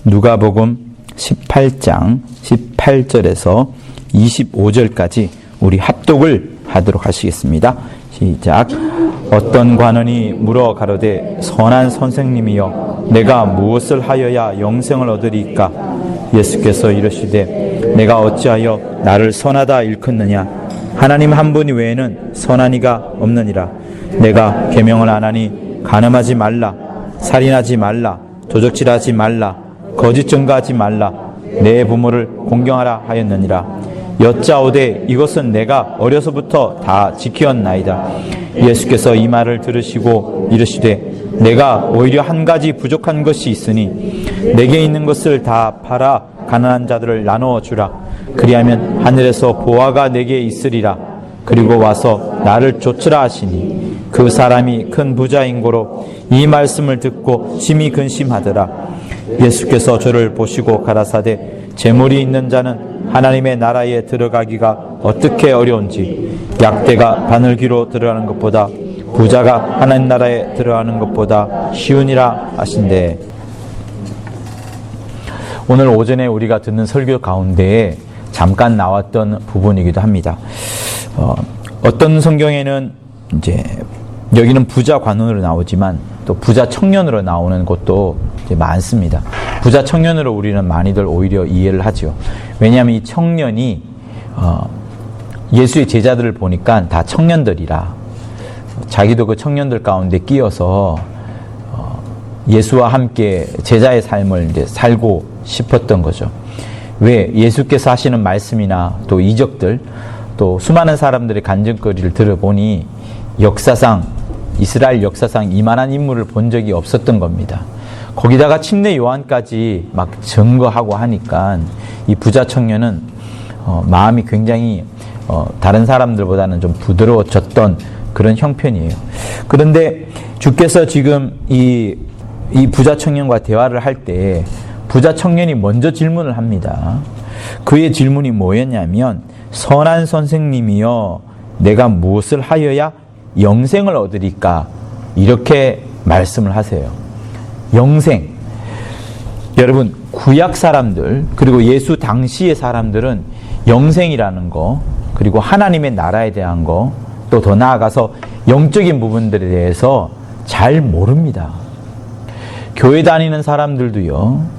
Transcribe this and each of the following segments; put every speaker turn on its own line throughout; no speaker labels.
누가복음 18장 18절에서 25절까지 우리 합독을 하도록 하시겠습니다. 시작. 어떤 관원이 물어 가로되 선한 선생님이여 내가 무엇을 하여야 영생을 얻으리까? 예수께서 이르시되 내가 어찌하여 나를 선하다 일컫느냐? 하나님 한 분 외에는 선한 이가 없느니라. 내가 계명을 안 하니 간음하지 말라, 살인하지 말라, 도적질하지 말라, 거짓 증거하지 말라, 내 부모를 공경하라 하였느니라. 여짜오되 이것은 내가 어려서부터 다 지키었나이다. 예수께서 이 말을 들으시고 이르시되 내가 오히려 한 가지 부족한 것이 있으니 내게 있는 것을 다 팔아 가난한 자들을 나누어 주라. 그리하면 하늘에서 보화가 내게 있으리라. 그리고 와서 나를 좇으라 하시니 그 사람이 큰 부자인 고로 이 말씀을 듣고 심히 근심하더라. 예수께서 저를 보시고 가라사대 재물이 있는 자는 하나님의 나라에 들어가기가 어떻게 어려운지 약대가 바늘귀로 들어가는 것보다 부자가 하나님 나라에 들어가는 것보다 쉬우니라 하신대. 오늘 오전에 우리가 듣는 설교 가운데에 잠깐 나왔던 부분이기도 합니다. 어떤 성경에는 이제 여기는 부자 관원으로 나오지만 또 부자 청년으로 나오는 곳도 이제 많습니다. 부자 청년으로 우리는 많이들 오히려 이해를 하죠. 왜냐하면 이 청년이 예수의 제자들을 보니까 다 청년들이라 자기도 그 청년들 가운데 끼어서 예수와 함께 제자의 삶을 이제 살고 싶었던 거죠. 왜? 예수께서 하시는 말씀이나 또 이적들 또 수많은 사람들의 간증거리를 들어보니 역사상 이스라엘 역사상 이만한 인물을 본 적이 없었던 겁니다. 거기다가 침례 요한까지 막 증거하고 하니까 이 부자 청년은 마음이 굉장히 다른 사람들보다는 좀 부드러워졌던 그런 형편이에요. 그런데 주께서 지금 이 부자 청년과 대화를 할 때 부자 청년이 먼저 질문을 합니다. 그의 질문이 뭐였냐면 선한 선생님이여 내가 무엇을 하여야 영생을 얻으리까? 이렇게 말씀을 하세요. 영생. 여러분 구약 사람들 그리고 예수 당시의 사람들은 영생이라는 거 그리고 하나님의 나라에 대한 거 또 더 나아가서 영적인 부분들에 대해서 잘 모릅니다. 교회 다니는 사람들도요.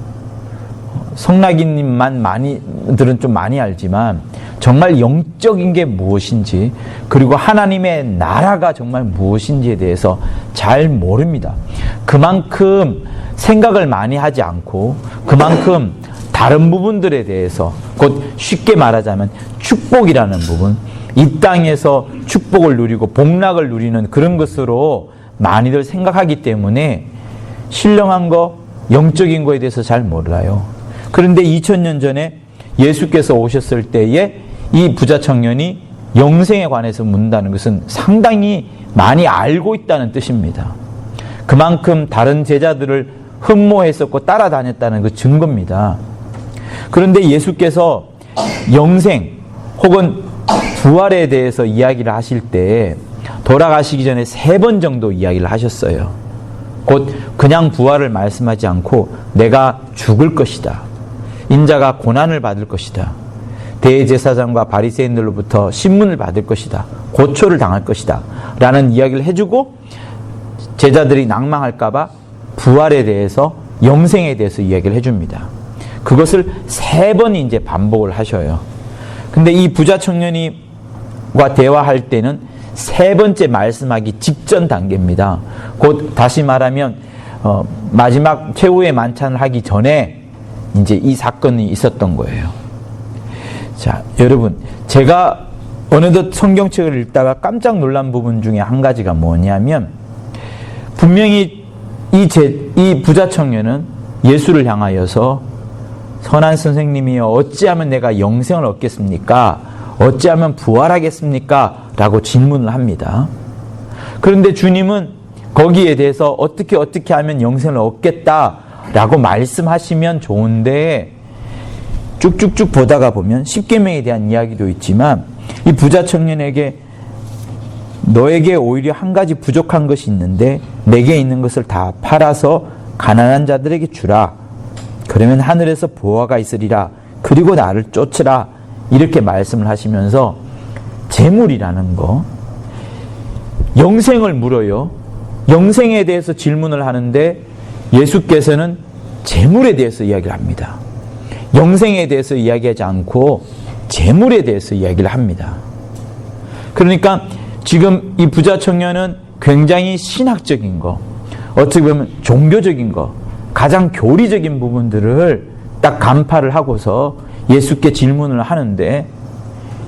성락이님만 많이들은 좀 많이 알지만 정말 영적인 게 무엇인지 그리고 하나님의 나라가 정말 무엇인지에 대해서 잘 모릅니다. 그만큼 생각을 많이 하지 않고 그만큼 다른 부분들에 대해서 곧 쉽게 말하자면 축복이라는 부분 이 땅에서 축복을 누리고 복락을 누리는 그런 것으로 많이들 생각하기 때문에 신령한 거 영적인 거에 대해서 잘 몰라요. 그런데 2000년 전에 예수께서 오셨을 때에 이 부자 청년이 영생에 관해서 묻는다는 것은 상당히 많이 알고 있다는 뜻입니다. 그만큼 다른 제자들을 흠모했었고 따라다녔다는 그 증거입니다. 그런데 예수께서 영생 혹은 부활에 대해서 이야기를 하실 때 돌아가시기 전에 3번 정도 이야기를 하셨어요. 곧 그냥 부활을 말씀하지 않고 내가 죽을 것이다. 인자가 고난을 받을 것이다. 대제사장과 바리새인들로부터 신문을 받을 것이다. 고초를 당할 것이다. 라는 이야기를 해주고 제자들이 낭망할까 봐 부활에 대해서 영생에 대해서 이야기를 해줍니다. 그것을 3번 이제 반복을 하셔요. 근데 이 부자 청년이과 대화할 때는 3번째 말씀하기 직전 단계입니다. 곧 다시 말하면 마지막 최후의 만찬을 하기 전에 이제 이 사건이 있었던 거예요. 자, 여러분, 제가 어느덧 성경책을 읽다가 깜짝 놀란 부분 중에 한 가지가 뭐냐면 분명히 이 부자 청년은 예수를 향하여서 선한 선생님이여 어찌하면 내가 영생을 얻겠습니까? 어찌하면 부활하겠습니까? 라고 질문을 합니다. 그런데 주님은 거기에 대해서 어떻게 하면 영생을 얻겠다라고 말씀하시면 좋은데 쭉쭉쭉 보다가 보면 십계명에 대한 이야기도 있지만 이 부자 청년에게 너에게 오히려 한 가지 부족한 것이 있는데 내게 있는 것을 다 팔아서 가난한 자들에게 주라. 그러면 하늘에서 보화가 있으리라. 그리고 나를 쫓으라. 이렇게 말씀을 하시면서 재물이라는 거, 영생을 물어요. 영생에 대해서 질문을 하는데 예수께서는 재물에 대해서 이야기를 합니다. 영생에 대해서 이야기하지 않고 재물에 대해서 이야기를 합니다. 그러니까 지금 이 부자 청년은 굉장히 신학적인 거, 어떻게 보면 종교적인 거, 가장 교리적인 부분들을 딱 간파를 하고서 예수께 질문을 하는데,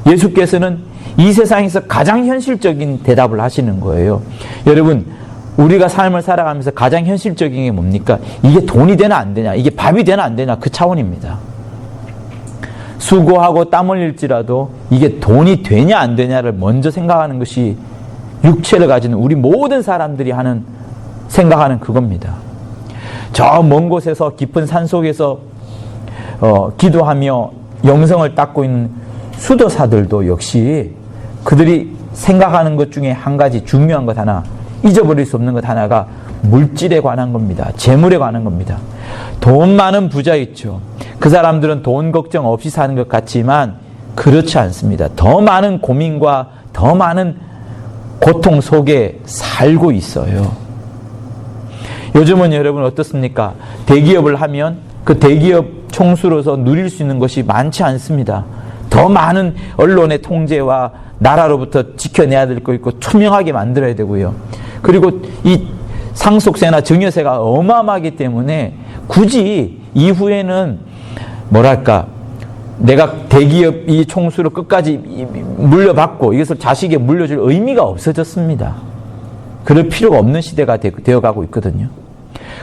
예수께서는 이 세상에서 가장 현실적인 대답을 하시는 거예요. 여러분, 우리가 삶을 살아가면서 가장 현실적인 게 뭡니까? 이게 돈이 되나 안 되냐, 이게 밥이 되나 안 되냐, 그 차원입니다. 수고하고 땀 흘릴지라도 이게 돈이 되냐 안 되냐를 먼저 생각하는 것이 육체를 가진 우리 모든 사람들이 생각하는 그겁니다. 저 먼 곳에서 깊은 산 속에서 기도하며 영성을 닦고 있는 수도사들도 역시 그들이 생각하는 것 중에 한 가지 중요한 것 하나, 잊어버릴 수 없는 것 하나가 물질에 관한 겁니다. 재물에 관한 겁니다. 돈 많은 부자 있죠. 그 사람들은 돈 걱정 없이 사는 것 같지만 그렇지 않습니다. 더 많은 고민과 더 많은 고통 속에 살고 있어요. 요즘은 여러분 어떻습니까? 대기업을 하면 그 대기업 총수로서 누릴 수 있는 것이 많지 않습니다. 더 많은 언론의 통제와 나라로부터 지켜내야 될 거 있고 투명하게 만들어야 되고요. 그리고 이 상속세나 증여세가 어마어마하기 때문에 굳이 이후에는 내가 대기업 이 총수로 끝까지 물려받고 이것을 자식에게 물려줄 의미가 없어졌습니다. 그럴 필요가 없는 시대가 되어가고 있거든요.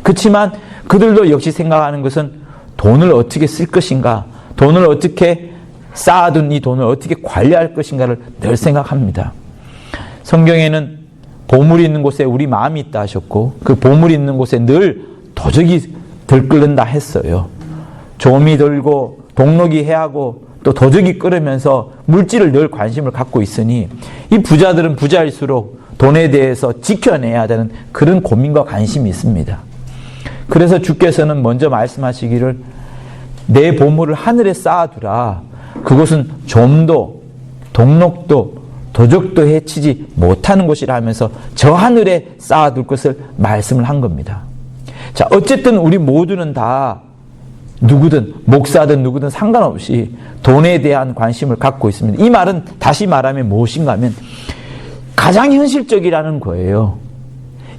그렇지만 그들도 역시 생각하는 것은 돈을 어떻게 쓸 것인가, 돈을 어떻게 쌓아둔 이 돈을 어떻게 관리할 것인가를 늘 생각합니다. 성경에는 보물이 있는 곳에 우리 마음이 있다 하셨고, 그 보물이 있는 곳에 늘 도적이 들끓는다 했어요. 좀이 들고 동록이 해하고 또 도적이 끓으면서 물질을 늘 관심을 갖고 있으니 이 부자들은 부자일수록 돈에 대해서 지켜내야 되는 그런 고민과 관심이 있습니다. 그래서 주께서는 먼저 말씀하시기를 내 보물을 하늘에 쌓아두라. 그것은 좀도 동록도 도적도 해치지 못하는 곳이라 하면서 저 하늘에 쌓아둘 것을 말씀을 한 겁니다. 자, 어쨌든 우리 모두는 다 누구든 목사든 누구든 상관없이 돈에 대한 관심을 갖고 있습니다. 이 말은 다시 말하면 무엇인가 하면 가장 현실적이라는 거예요.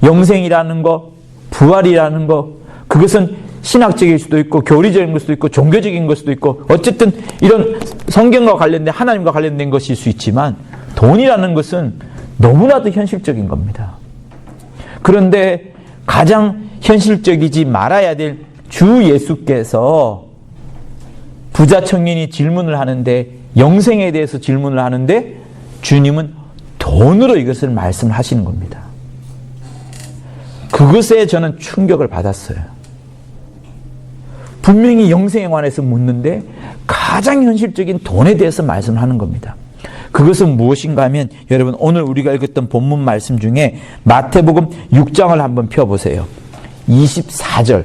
영생이라는 거, 부활이라는 거, 그것은 신학적일 수도 있고 교리적인 걸 수도 있고 종교적인 걸 수도 있고 어쨌든 이런 성경과 관련된 하나님과 관련된 것일 수 있지만 돈이라는 것은 너무나도 현실적인 겁니다. 그런데 가장 현실적이지 말아야 될 주 예수께서 부자 청년이 질문을 하는데, 영생에 대해서 질문을 하는데 주님은 돈으로 이것을 말씀을 하시는 겁니다. 그것에 저는 충격을 받았어요. 분명히 영생에 관해서 묻는데 가장 현실적인 돈에 대해서 말씀을 하는 겁니다. 그것은 무엇인가 하면 여러분 오늘 우리가 읽었던 본문 말씀 중에 마태복음 6장을 한번 펴보세요. 24절.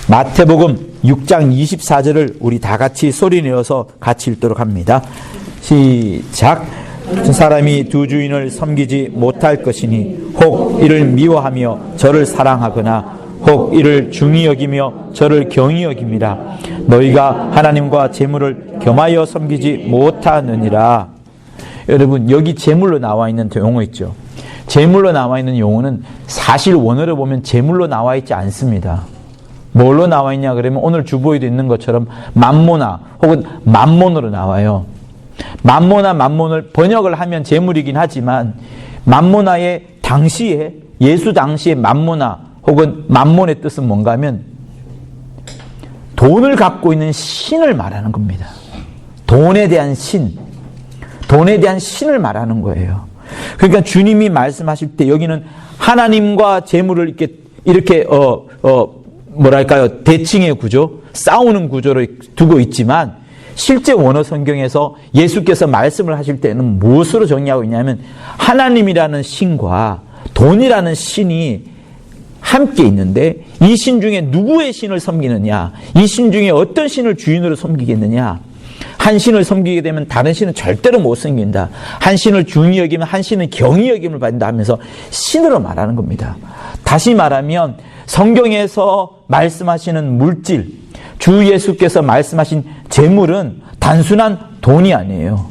마태복음 6장 24절을 우리 다 같이 소리내어서 같이 읽도록 합니다. 시작. 사람이 두 주인을 섬기지 못할 것이니 혹 이를 미워하며 저를 사랑하거나 혹 이를 중히 여기며 저를 경히 여김이라. 너희가 하나님과 재물을 겸하여 섬기지 못하느니라. 여러분 여기 재물로 나와 있는 용어 있죠. 재물로 나와 있는 용어는 사실 원어를 보면 재물로 나와 있지 않습니다. 뭘로 나와 있냐 그러면 오늘 주보에도 있는 것처럼 맘모나 혹은 맘몬으로 나와요. 맘모나 맘몬을 번역을 하면 재물이긴 하지만 맘모나의 당시에 예수 당시의 맘모나 혹은 맘몬의 뜻은 뭔가 하면 돈을 갖고 있는 신을 말하는 겁니다. 돈에 대한 신, 돈에 대한 신을 말하는 거예요. 그러니까 주님이 말씀하실 때 여기는 하나님과 재물을 이렇게 대칭의 구조, 싸우는 구조를 두고 있지만 실제 원어 성경에서 예수께서 말씀을 하실 때는 무엇으로 정의하고 있냐면 하나님이라는 신과 돈이라는 신이 함께 있는데 이 신 중에 누구의 신을 섬기느냐, 이 신 중에 어떤 신을 주인으로 섬기겠느냐. 한 신을 섬기게 되면 다른 신은 절대로 못 섬긴다. 한 신을 중히 여기면 한 신은 경히 여김을 받는다 하면서 신으로 말하는 겁니다. 다시 말하면 성경에서 말씀하시는 물질, 주 예수께서 말씀하신 재물은 단순한 돈이 아니에요.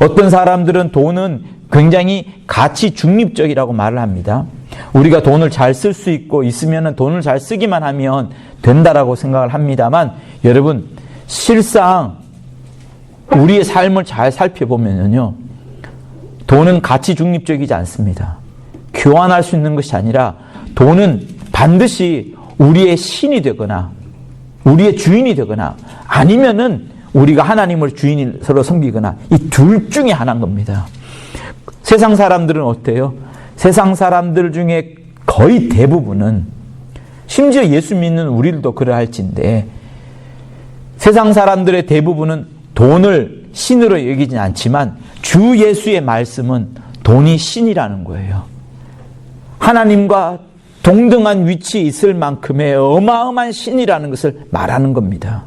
어떤 사람들은 돈은 굉장히 가치 중립적이라고 말을 합니다. 우리가 돈을 잘 쓸 수 있고 있으면 돈을 잘 쓰기만 하면 된다라고 생각을 합니다만, 여러분 실상 우리의 삶을 잘 살펴보면요, 돈은 가치 중립적이지 않습니다. 교환할 수 있는 것이 아니라 돈은 반드시 우리의 신이 되거나 우리의 주인이 되거나 아니면은 우리가 하나님을 주인으로 섬기거나 이 둘 중에 하나인 겁니다. 세상 사람들은 어때요? 세상 사람들 중에 거의 대부분은, 심지어 예수 믿는 우리들도 그러할진데, 세상 사람들의 대부분은 돈을 신으로 여기진 않지만 주 예수의 말씀은 돈이 신이라는 거예요. 하나님과 동등한 위치에 있을 만큼의 어마어마한 신이라는 것을 말하는 겁니다.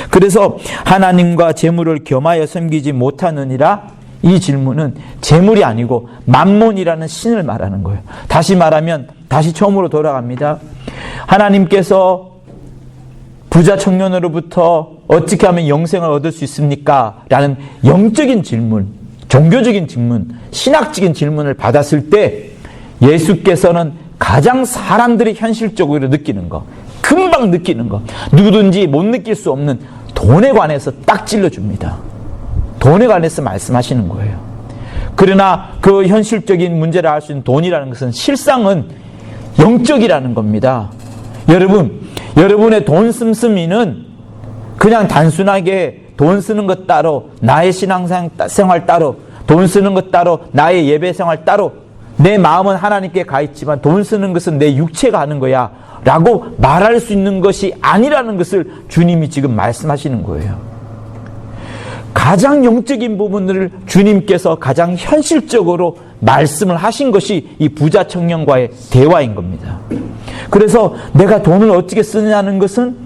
그래서 하나님과 재물을 겸하여 섬기지 못하느니라, 이 질문은 재물이 아니고 만몬이라는 신을 말하는 거예요. 다시 말하면, 다시 처음으로 돌아갑니다. 하나님께서 부자 청년으로부터 어떻게 하면 영생을 얻을 수 있습니까? 라는 영적인 질문, 종교적인 질문, 신학적인 질문을 받았을 때 예수께서는 가장 사람들이 현실적으로 느끼는 거, 금방 느끼는 거, 누구든지 못 느낄 수 없는 돈에 관해서 딱 찔러줍니다. 돈에 관해서 말씀하시는 거예요. 그러나 그 현실적인 문제를 알 수 있는 돈이라는 것은 실상은 영적이라는 겁니다. 여러분의 돈 씀씀이는 그냥 단순하게 돈 쓰는 것 따로, 나의 신앙생활 따로, 돈 쓰는 것 따로, 나의 예배생활 따로, 내 마음은 하나님께 가 있지만 돈 쓰는 것은 내 육체가 하는 거야 라고 말할 수 있는 것이 아니라는 것을 주님이 지금 말씀하시는 거예요. 가장 영적인 부분들을 주님께서 가장 현실적으로 말씀을 하신 것이 이 부자 청년과의 대화인 겁니다. 그래서 내가 돈을 어떻게 쓰느냐는 것은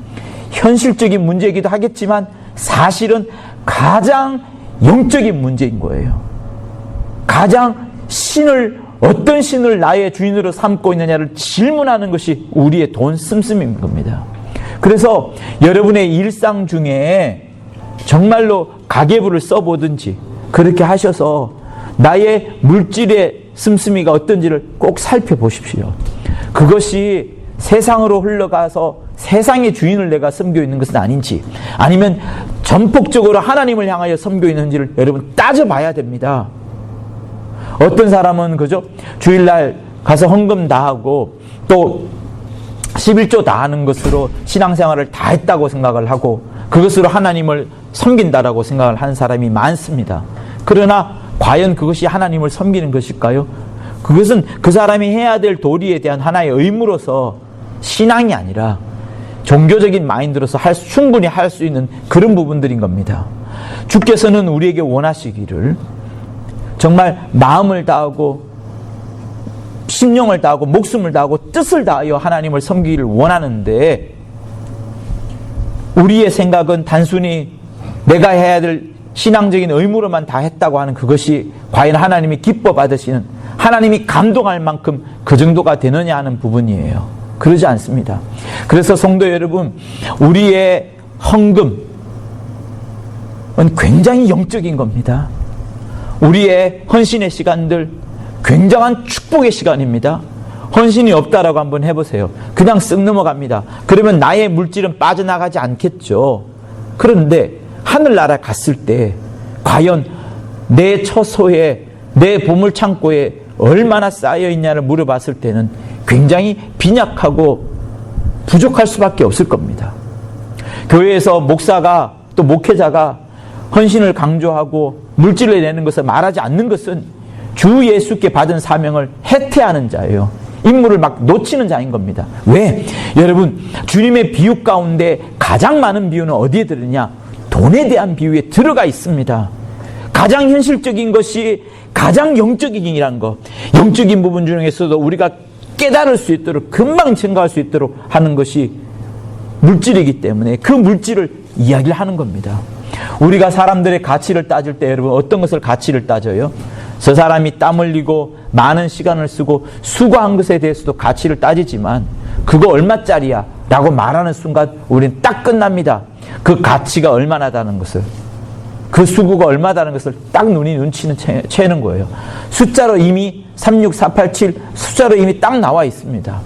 현실적인 문제이기도 하겠지만 사실은 가장 영적인 문제인 거예요. 가장 어떤 신을 나의 주인으로 삼고 있느냐를 질문하는 것이 우리의 돈 씀씀인 겁니다. 그래서 여러분의 일상 중에 정말로 가계부를 써보든지 그렇게 하셔서 나의 물질의 씀씀이가 어떤지를 꼭 살펴보십시오. 그것이 세상으로 흘러가서 세상의 주인을 내가 섬기고 있는 것은 아닌지, 아니면 전폭적으로 하나님을 향하여 섬기고 있는지를 여러분 따져봐야 됩니다. 어떤 사람은 그죠? 주일날 가서 헌금 다 하고 또 11조 다 하는 것으로 신앙생활을 다 했다고 생각을 하고 그것으로 하나님을 섬긴다라고 생각을 하는 사람이 많습니다. 그러나 과연 그것이 하나님을 섬기는 것일까요? 그것은 그 사람이 해야 될 도리에 대한 하나의 의무로서 신앙이 아니라 종교적인 마인드로서 충분히 할 수 있는 그런 부분들인 겁니다. 주께서는 우리에게 원하시기를 정말 마음을 다하고 심령을 다하고 목숨을 다하고 뜻을 다하여 하나님을 섬기기를 원하는데, 우리의 생각은 단순히 내가 해야 될 신앙적인 의무로만 다 했다고 하는 그것이 과연 하나님이 기뻐 받으시는, 하나님이 감동할 만큼 그 정도가 되느냐 하는 부분이에요. 그러지 않습니다. 그래서 성도 여러분, 우리의 헌금은 굉장히 영적인 겁니다. 우리의 헌신의 시간들 굉장한 축복의 시간입니다. 헌신이 없다라고 한번 해보세요. 그냥 쓱 넘어갑니다. 그러면 나의 물질은 빠져나가지 않겠죠. 그런데 하늘나라 갔을 때 과연 내 처소에, 내 보물창고에 얼마나 쌓여있냐를 물어봤을 때는 굉장히 빈약하고 부족할 수밖에 없을 겁니다. 교회에서 목사가 또 목회자가 헌신을 강조하고 물질을 내는 것을 말하지 않는 것은 주 예수께 받은 사명을 해태하는 자예요. 임무를 막 놓치는 자인 겁니다. 왜? 여러분, 주님의 비유 가운데 가장 많은 비유는 어디에 들으냐? 돈에 대한 비유에 들어가 있습니다. 가장 현실적인 것이 가장 영적인 일이라는 거, 영적인 부분 중에서도 우리가 깨달을 수 있도록, 금방 증가할 수 있도록 하는 것이 물질이기 때문에 그 물질을 이야기를 하는 겁니다. 우리가 사람들의 가치를 따질 때 여러분 어떤 것을 가치를 따져요? 저 사람이 땀 흘리고 많은 시간을 쓰고 수고한 것에 대해서도 가치를 따지지만 그거 얼마짜리야? 라고 말하는 순간 우리는 딱 끝납니다. 그 가치가 얼마나다는 것을, 그 수고가 얼마다는 것을 딱 눈치는 채는 거예요. 숫자로 이미 36487 숫자로 이미 딱 나와 있습니다.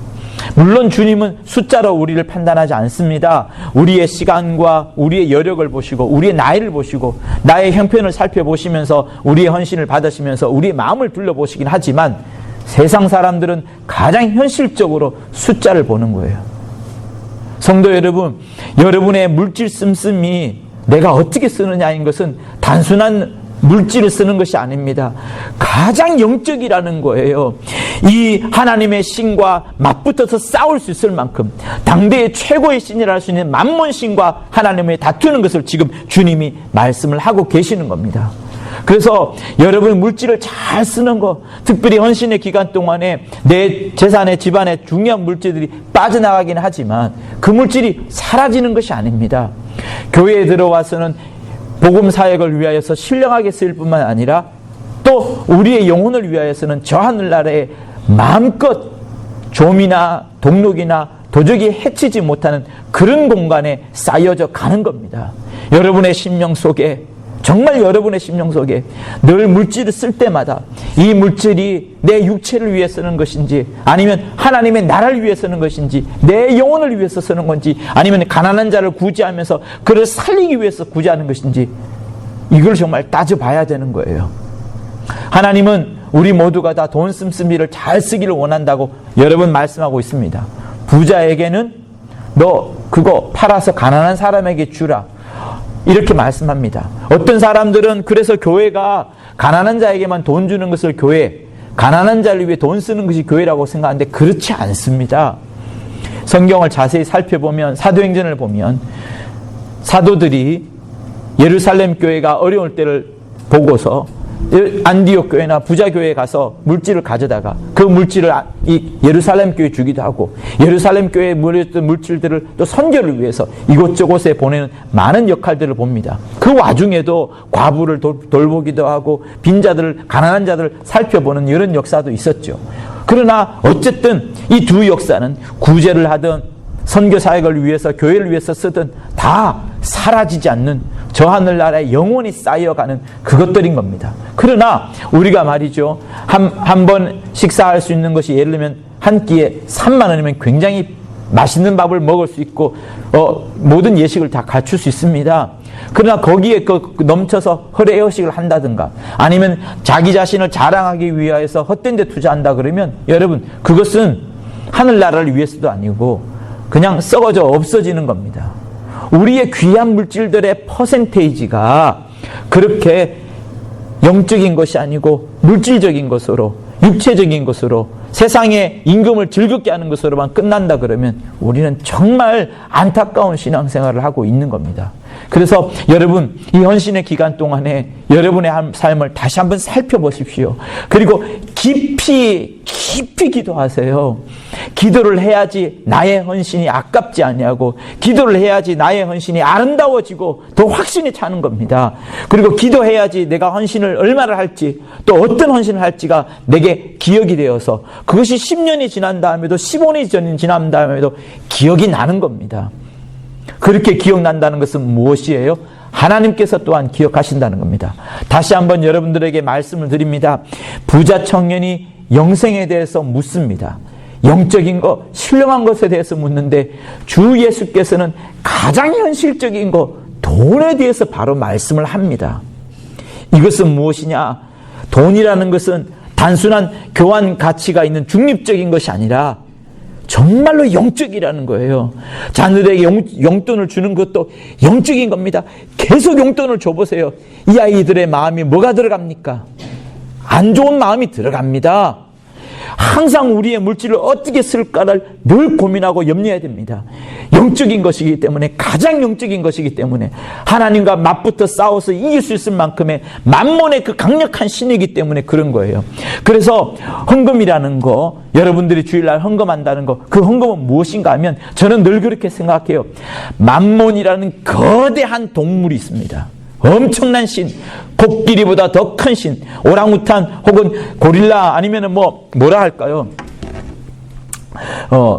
물론 주님은 숫자로 우리를 판단하지 않습니다. 우리의 시간과 우리의 여력을 보시고 우리의 나이를 보시고 나의 형편을 살펴보시면서 우리의 헌신을 받으시면서 우리의 마음을 둘러보시긴 하지만 세상 사람들은 가장 현실적으로 숫자를 보는 거예요. 성도 여러분, 여러분의 물질 씀씀이 내가 어떻게 쓰느냐인 것은 단순한 물질을 쓰는 것이 아닙니다. 가장 영적이라는 거예요. 이 하나님의 신과 맞붙어서 싸울 수 있을 만큼 당대의 최고의 신이라 할 수 있는 만몬 신과 하나님의 다투는 것을 지금 주님이 말씀을 하고 계시는 겁니다. 그래서 여러분 물질을 잘 쓰는 거, 특별히 헌신의 기간 동안에 내 재산에 집안에 중요한 물질들이 빠져나가긴 하지만 그 물질이 사라지는 것이 아닙니다. 교회에 들어와서는 복음 사역을 위하여서 신령하게 쓰일 뿐만 아니라 또 우리의 영혼을 위하여서는 저 하늘나라에 마음껏 좀이나 동록이나 도적이 해치지 못하는 그런 공간에 쌓여져 가는 겁니다. 여러분의 심령 속에, 정말 여러분의 심령 속에 늘 물질을 쓸 때마다 이 물질이 내 육체를 위해 쓰는 것인지 아니면 하나님의 나라를 위해 쓰는 것인지 내 영혼을 위해서 쓰는 건지 아니면 가난한 자를 구제하면서 그를 살리기 위해서 구제하는 것인지 이걸 정말 따져봐야 되는 거예요. 하나님은 우리 모두가 다 돈 씀씀이를 잘 쓰기를 원한다고 여러분 말씀하고 있습니다. 부자에게는 너 그거 팔아서 가난한 사람에게 주라 이렇게 말씀합니다. 어떤 사람들은 그래서 교회가 가난한 자에게만 돈 주는 것을 교회, 가난한 자를 위해 돈 쓰는 것이 교회라고 생각하는데 그렇지 않습니다. 성경을 자세히 살펴보면, 사도행전을 보면 사도들이 예루살렘 교회가 어려울 때를 보고서 안디옥 교회나 부자 교회에 가서 물질을 가져다가 그 물질을 이 예루살렘 교회에 주기도 하고 예루살렘 교회에 모였던 물질들을 또 선교를 위해서 이곳저곳에 보내는 많은 역할들을 봅니다. 그 와중에도 과부를 돌보기도 하고 빈자들을, 가난한 자들을 살펴보는 이런 역사도 있었죠. 그러나 어쨌든 이 두 역사는 구제를 하든 선교 사역을 위해서, 교회를 위해서 쓰든 다 사라지지 않는 저 하늘나라에 영원히 쌓여가는 그것들인 겁니다. 그러나 우리가 말이죠, 한 번 식사할 수 있는 것이 예를 들면 한 끼에 3만 원이면 굉장히 맛있는 밥을 먹을 수 있고 모든 예식을 다 갖출 수 있습니다. 그러나 거기에 넘쳐서 허례허식을 한다든가 아니면 자기 자신을 자랑하기 위해서 헛된 데 투자한다 그러면 여러분 그것은 하늘나라를 위해서도 아니고 그냥 썩어져 없어지는 겁니다. 우리의 귀한 물질들의 퍼센테이지가 그렇게 영적인 것이 아니고 물질적인 것으로, 육체적인 것으로, 세상의 임금을 즐겁게 하는 것으로만 끝난다 그러면 우리는 정말 안타까운 신앙생활을 하고 있는 겁니다. 그래서 여러분 이 헌신의 기간 동안에 여러분의 삶을 다시 한번 살펴보십시오. 그리고 깊이 기도하세요. 기도를 해야지 나의 헌신이 아깝지 아니하고 기도를 해야지 나의 헌신이 아름다워지고 더 확신이 차는 겁니다. 그리고 기도해야지 내가 헌신을 얼마나 할지 또 어떤 헌신을 할지가 내게 기억이 되어서 그것이 10년이 지난 다음에도 15년이 지난 다음에도 기억이 나는 겁니다. 그렇게 기억난다는 것은 무엇이에요? 하나님께서 또한 기억하신다는 겁니다. 다시 한번 여러분들에게 말씀을 드립니다. 부자 청년이 영생에 대해서 묻습니다. 영적인 것, 신령한 것에 대해서 묻는데 주 예수께서는 가장 현실적인 것, 돈에 대해서 바로 말씀을 합니다. 이것은 무엇이냐? 돈이라는 것은 단순한 교환 가치가 있는 중립적인 것이 아니라 정말로 영적이라는 거예요. 자녀들에게 용돈을 주는 것도 영적인 겁니다. 계속 용돈을 줘보세요. 이 아이들의 마음이 뭐가 들어갑니까? 안 좋은 마음이 들어갑니다. 항상 우리의 물질을 어떻게 쓸까를 늘 고민하고 염려해야 됩니다. 영적인 것이기 때문에, 가장 영적인 것이기 때문에, 하나님과 맞붙어 싸워서 이길 수 있을 만큼의 만몬의 그 강력한 신이기 때문에 그런 거예요. 그래서 헌금이라는 거, 여러분들이 주일날 헌금한다는 거, 그 헌금은 무엇인가 하면 저는 늘 그렇게 생각해요. 만몬이라는 거대한 동물이 있습니다. 엄청난 신, 코끼리보다 더 큰 신, 오랑우탄 혹은 고릴라 아니면은 뭐라 할까요?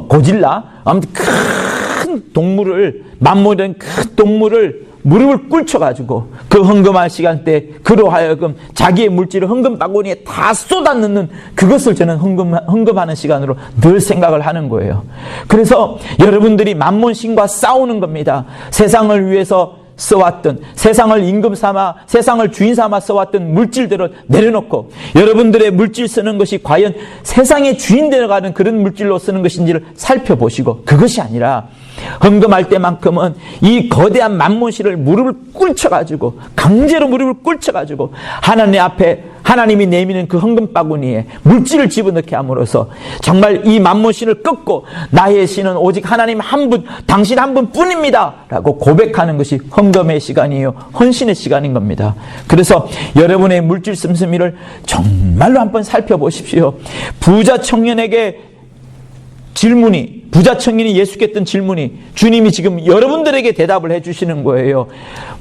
고질라, 아무튼 큰 동물을, 만몬이라는 큰 동물을 무릎을 꿇혀가지고 그 헌금할 시간대 그로 하여금 자기의 물질을 헌금 바구니에 다 쏟아넣는, 그것을 저는 헌금하는 시간으로 늘 생각을 하는 거예요. 그래서 여러분들이 만몬신과 싸우는 겁니다. 세상을 위해서 써왔던, 세상을 임금 삼아, 세상을 주인 삼아 써왔던 물질들을 내려놓고 여러분들의 물질 쓰는 것이 과연 세상의 주인 되어가는 그런 물질로 쓰는 것인지를 살펴보시고, 그것이 아니라 헌금할 때만큼은 이 거대한 만몬신을 무릎을 꿇혀가지고, 강제로 무릎을 꿇혀가지고 하나님 앞에, 하나님이 내미는 그 헌금 바구니에 물질을 집어넣게 함으로써 정말 이 만몬신을 꺾고 나의 신은 오직 하나님 한 분, 당신 한 분뿐입니다 라고 고백하는 것이 헌금의 시간이에요. 헌신의 시간인 겁니다. 그래서 여러분의 물질 씀씀이를 정말로 한번 살펴보십시오. 부자 청년에게 부자 청년이 예수께 했던 질문이, 주님이 지금 여러분들에게 대답을 해주시는 거예요.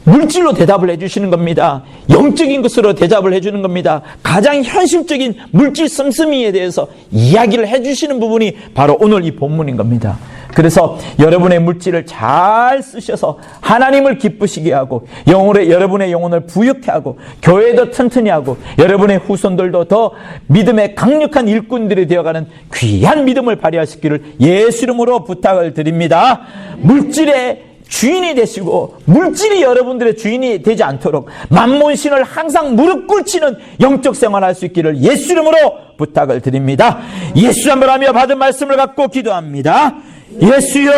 물질로 대답을 해주시는 겁니다. 영적인 것으로 대답을 해주는 겁니다. 가장 현실적인 물질 씀씀이에 대해서 이야기를 해주시는 부분이 바로 오늘 이 본문인 겁니다. 그래서 여러분의 물질을 잘 쓰셔서 하나님을 기쁘시게 하고, 여러분의 영혼을 부유케 하고, 교회도 튼튼히 하고, 여러분의 후손들도 더 믿음의 강력한 일꾼들이 되어가는 귀한 믿음을 발휘하시기를 예수 이름으로 부탁을 드립니다. 물질의 주인이 되시고 물질이 여러분들의 주인이 되지 않도록 만몬신을 항상 무릎 꿇치는 영적 생활할 수 있기를 예수 이름으로 부탁을 드립니다. 예수 한번 하며 받은 말씀을 갖고 기도합니다. 예수여,